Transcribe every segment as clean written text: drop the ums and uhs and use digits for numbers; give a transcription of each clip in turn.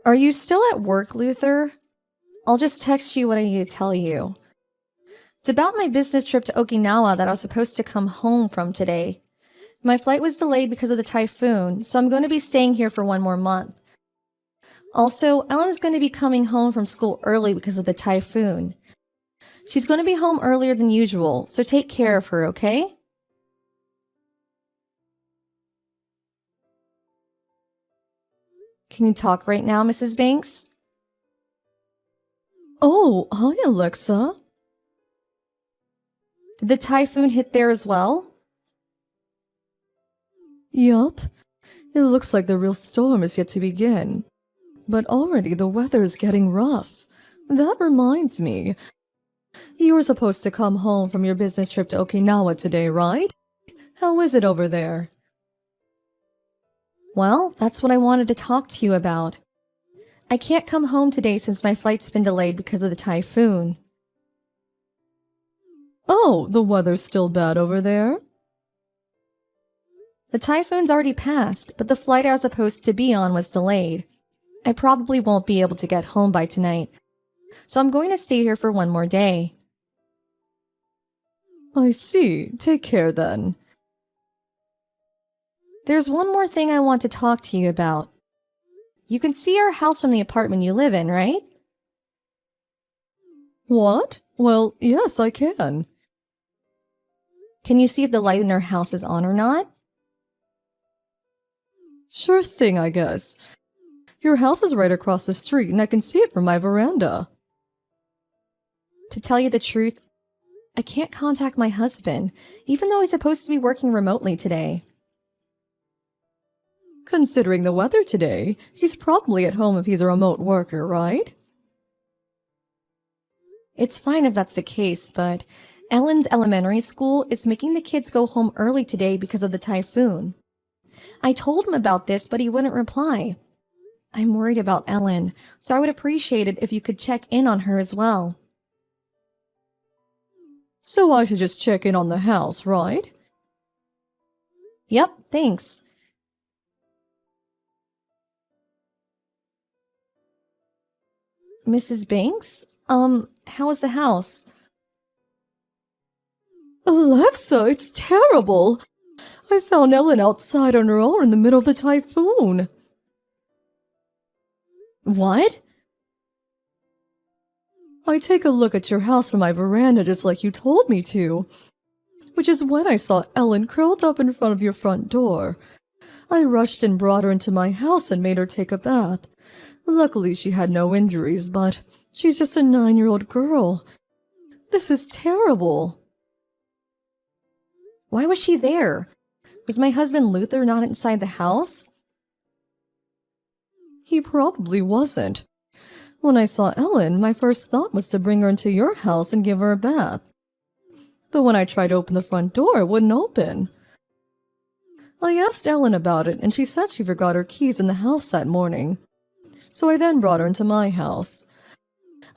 Are you still at work, Luther? I'll just text you what I need to tell you. It's about my business trip to Okinawa that I was supposed to come home from today. My flight was delayed because of the typhoon, so I'm going to be staying here for one more month. Also, Ellen's going to be coming home from school early because of the typhoon. She's going to be home earlier than usual, so take care of her, okay? Can you talk right now, Mrs. Banks? Oh, hi, Alexa. Did the typhoon hit there as well? Yup. It looks like the real storm is yet to begin. But already the weather is getting rough. That reminds me. You were supposed to come home from your business trip to Okinawa today, right? How is it over there? Well, that's what I wanted to talk to you about. I can't come home today since my flight's been delayed because of the typhoon. Oh, the weather's still bad over there? The typhoon's already passed, but the flight I was supposed to be on was delayed. I probably won't be able to get home by tonight, so I'm going to stay here for one more day. I see. Take care then. There's one more thing I want to talk to you about. You can see our house from the apartment you live in, right? What? Well, yes, I can. Can you see if the light in our house is on or not? Sure thing, I guess. Your house is right across the street and I can see it from my veranda. To tell you the truth, I can't contact my husband, even though he's supposed to be working remotely today. Considering the weather today, he's probably at home if he's a remote worker, right? It's fine if that's the case, but Ellen's elementary school is making the kids go home early today because of the typhoon. I told him about this, but he wouldn't reply. I'm worried about Ellen, so I would appreciate it if you could check in on her as well. So I should just check in on the house, right? Yep, thanks. Mrs. Banks? How is the house? Alexa, it's terrible! I found Ellen outside on her own in the middle of the typhoon. What? I take a look at your house from my veranda just like you told me to, which is when I saw Ellen curled up in front of your front door. I rushed and brought her into my house and made her take a bath. Luckily, she had no injuries, but she's just a 9-year-old girl. This is terrible. Why was she there? Was my husband Luther not inside the house? He probably wasn't. When I saw Ellen, my first thought was to bring her into your house and give her a bath. But when I tried to open the front door, it wouldn't open. I asked Ellen about it, and she said she forgot her keys in the house that morning. So I then brought her into my house.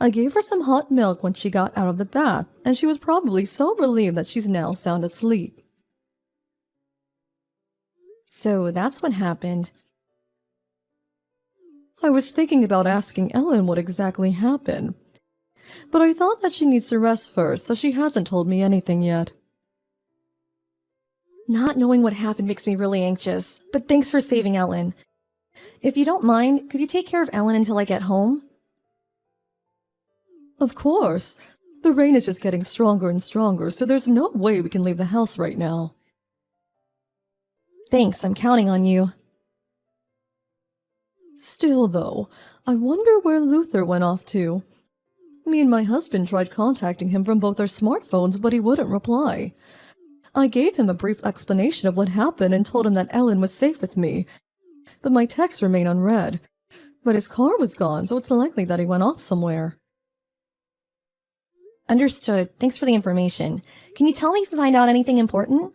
I gave her some hot milk when she got out of the bath, and she was probably so relieved that she's now sound asleep. So that's what happened. I was thinking about asking Ellen what exactly happened, but I thought that she needs to rest first, so she hasn't told me anything yet. Not knowing what happened makes me really anxious, but thanks for saving Ellen. If you don't mind, could you take care of Ellen until I get home? Of course. The rain is just getting stronger and stronger, so there's no way we can leave the house right now. Thanks, I'm counting on you. Still, though, I wonder where Luther went off to. Me and my husband tried contacting him from both our smartphones, but he wouldn't reply. I gave him a brief explanation of what happened and told him that Ellen was safe with me, but my texts remain unread. But his car was gone, so it's likely that he went off somewhere. Understood. Thanks for the information. Can you tell me if you find out anything important?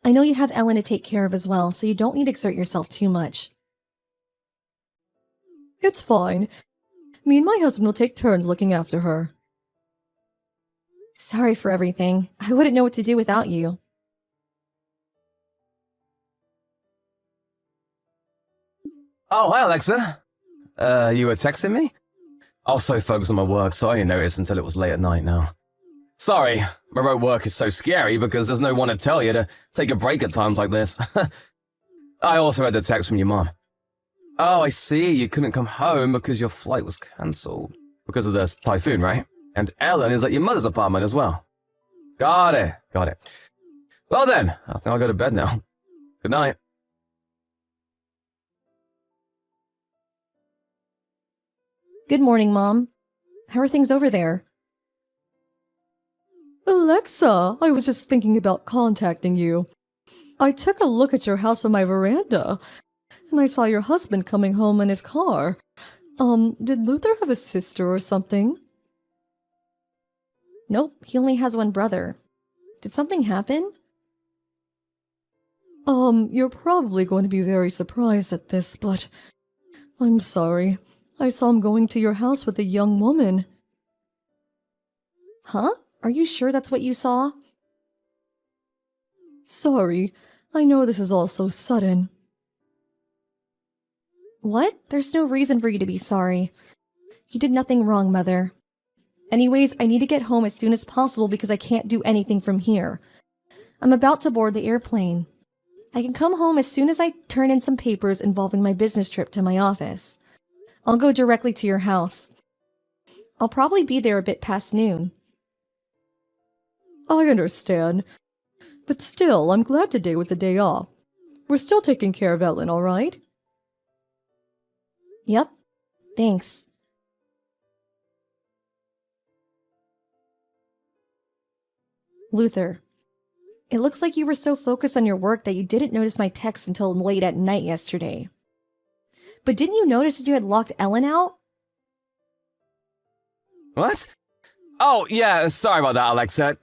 I know you have Ellen to take care of as well, so you don't need to exert yourself too much. It's fine. Me and my husband will take turns looking after her. Sorry for everything. I wouldn't know what to do without you. Oh, hi, Alexa. You were texting me? I was so focused on my work, so I didn't notice until it was late at night now. Sorry, remote work is so scary because there's no one to tell you to take a break at times like this. I also had the text from your mom. Oh, I see, you couldn't come home because your flight was cancelled. Because of the typhoon, right? And Ellen is at your mother's apartment as well. Got it. Well then, I think I'll go to bed now. Good night. Good morning, Mom. How are things over there? Alexa, I was just thinking about contacting you. I took a look at your house from my veranda, and I saw your husband coming home in his car. Did Luther have a sister or something? Nope, he only has one brother. Did something happen? You're probably going to be very surprised at this, but I'm sorry. I saw him going to your house with a young woman. Huh? Are you sure that's what you saw? Sorry, I know this is all so sudden. What? There's no reason for you to be sorry. You did nothing wrong, Mother. Anyways, I need to get home as soon as possible because I can't do anything from here. I'm about to board the airplane. I can come home as soon as I turn in some papers involving my business trip to my office. I'll go directly to your house. I'll probably be there a bit past noon. I understand. But still, I'm glad today was a day off. We're still taking care of Ellen, all right? Yep. Thanks. Luther, it looks like you were so focused on your work that you didn't notice my text until late at night yesterday. But didn't you notice that you had locked Ellen out? What? Oh, yeah, sorry about that, Alexa.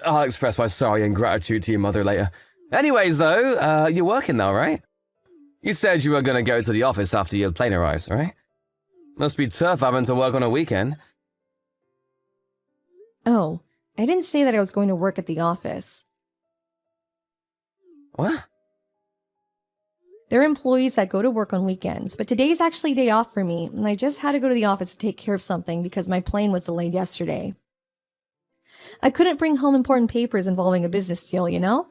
I'll express my sorry and gratitude to your mother later. Anyways, though, you're working now, right? You said you were going to go to the office after your plane arrives, right? Must be tough having to work on a weekend. Oh, I didn't say that I was going to work at the office. What? There are employees that go to work on weekends, but today's actually a day off for me, and I just had to go to the office to take care of something because my plane was delayed yesterday. I couldn't bring home important papers involving a business deal, you know?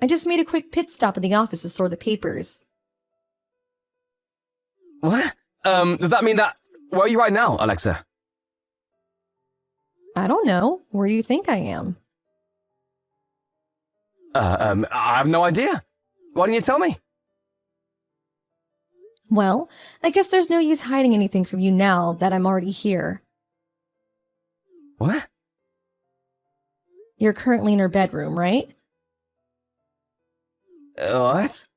I just made a quick pit stop at the office to sort the papers. What? Does that mean that... Where are you right now, Alexa? I don't know. Where do you think I am? I have no idea. Why didn't you tell me? Well, I guess there's no use hiding anything from you now that I'm already here. What? You're currently in her bedroom, right? What?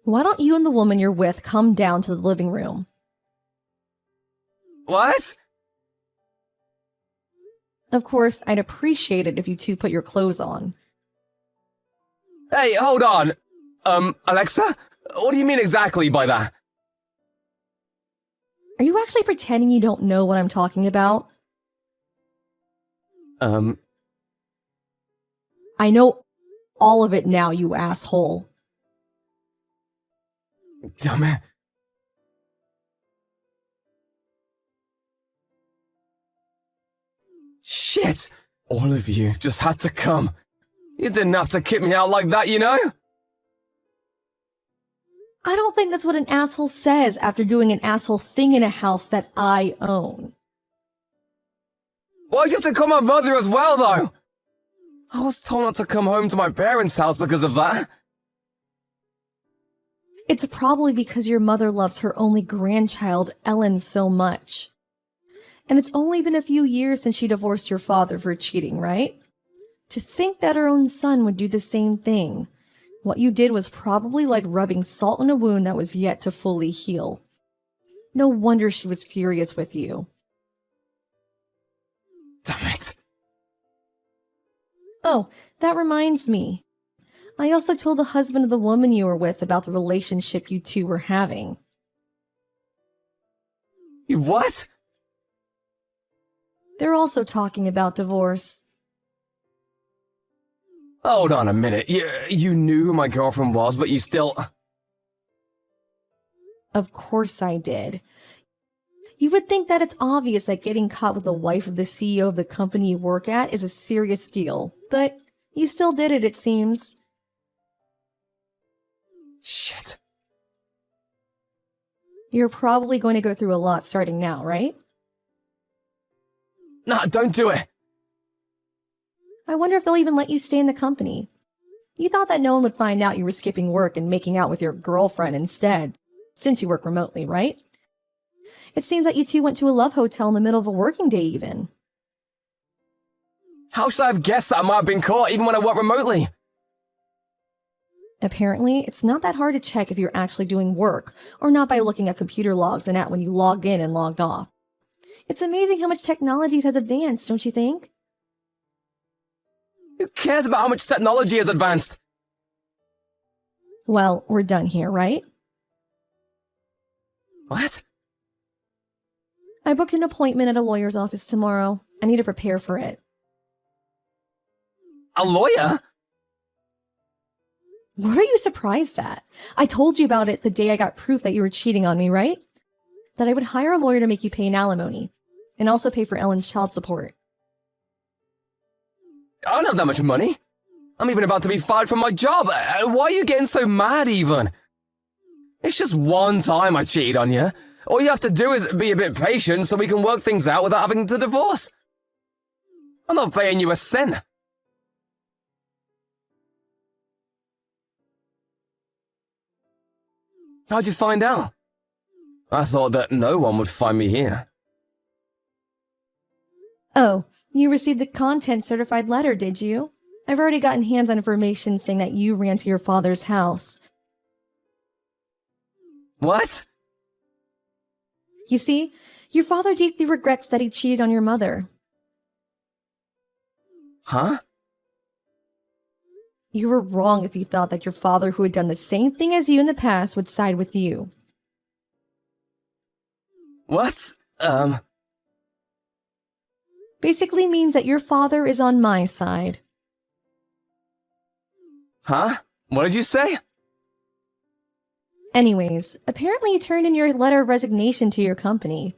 Why don't you and the woman you're with come down to the living room? What? Of course, I'd appreciate it if you two put your clothes on. Hey, hold on. Alexa? What do you mean exactly by that? Are you actually pretending you don't know what I'm talking about? I know all of it now, you asshole. Damn it. Shit! All of you just had to come. You didn't have to kick me out like that, you know? I don't think that's what an asshole says after doing an asshole thing in a house that I own. Why'd you have to call my mother as well, though? I was told not to come home to my parents' house because of that. It's probably because your mother loves her only grandchild, Ellen, so much. And it's only been a few years since she divorced your father for cheating, right? To think that her own son would do the same thing. What you did was probably like rubbing salt in a wound that was yet to fully heal. No wonder she was furious with you. Damn it. Oh, that reminds me. I also told the husband of the woman you were with about the relationship you two were having. You what? They're also talking about divorce. Hold on a minute. You knew who my girlfriend was, but you still... Of course I did. You would think that it's obvious that getting caught with the wife of the CEO of the company you work at is a serious deal, but you still did it seems. Shit. You're probably going to go through a lot starting now, right? Nah, don't do it. I wonder if they'll even let you stay in the company. You thought that no one would find out you were skipping work and making out with your girlfriend instead, since you work remotely, right? It seems that you two went to a love hotel in the middle of a working day even. How should I have guessed that I might have been caught even when I work remotely? Apparently, it's not that hard to check if you're actually doing work, or not by looking at computer logs and at when you logged in and logged off. It's amazing how much technology has advanced, don't you think? Who cares about how much technology has advanced? Well, we're done here, right? What? I booked an appointment at a lawyer's office tomorrow. I need to prepare for it. A lawyer? What are you surprised at? I told you about it the day I got proof that you were cheating on me, right? That I would hire a lawyer to make you pay an alimony, and also pay for Ellen's child support. I don't have that much money. I'm even about to be fired from my job. Why are you getting so mad even? It's just one time I cheated on you. All you have to do is be a bit patient so we can work things out without having to divorce. I'm not paying you a cent. How'd you find out? I thought that no one would find me here. Oh, you received the content certified letter, did you? I've already gotten hands-on information saying that you ran to your father's house. What? You see, your father deeply regrets that he cheated on your mother. Huh? You were wrong if you thought that your father, who had done the same thing as you in the past, would side with you. What? Basically means that your father is on my side. Huh? What did you say? Anyways, apparently you turned in your letter of resignation to your company.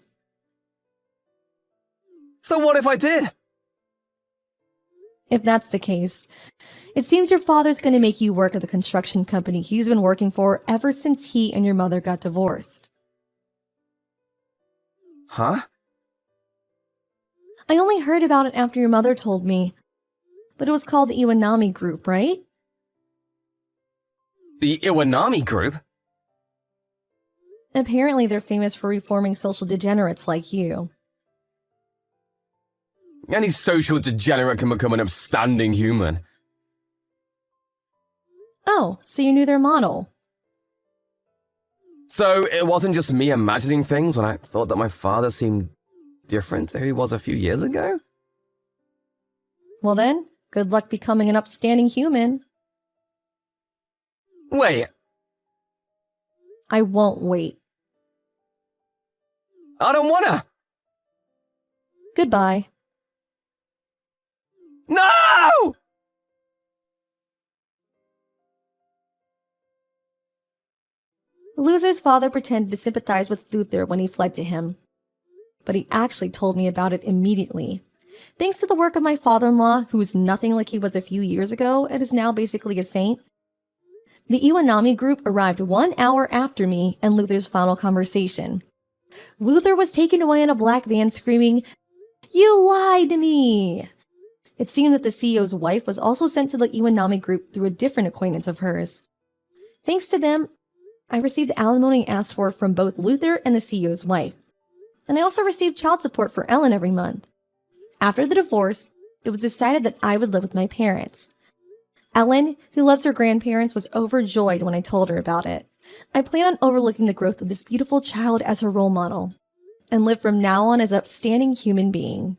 So what if I did? If that's the case, it seems your father's going to make you work at the construction company he's been working for ever since he and your mother got divorced. Huh? I only heard about it after your mother told me. But it was called the Iwanami Group, right? The Iwanami Group? Apparently they're famous for reforming social degenerates like you. Any social degenerate can become an upstanding human. Oh, so you knew their model. So it wasn't just me imagining things when I thought that my father seemed different to who he was a few years ago? Well then, good luck becoming an upstanding human. Wait, I won't wait. I don't wanna! Goodbye. No! Luther's father pretended to sympathize with Luther when he fled to him. But he actually told me about it immediately. Thanks to the work of my father-in-law, who is nothing like he was a few years ago and is now basically a saint, the Iwanami group arrived 1 hour after me and Luther's final conversation. Luther was taken away in a black van screaming, "You lied to me!" It seemed that the CEO's wife was also sent to the Iwanami group through a different acquaintance of hers. Thanks to them, I received the alimony asked for from both Luther and the CEO's wife. And I also received child support for Ellen every month. After the divorce, it was decided that I would live with my parents. Ellen, who loves her grandparents, was overjoyed when I told her about it. I plan on overlooking the growth of this beautiful child as her role model, and live from now on as an upstanding human being.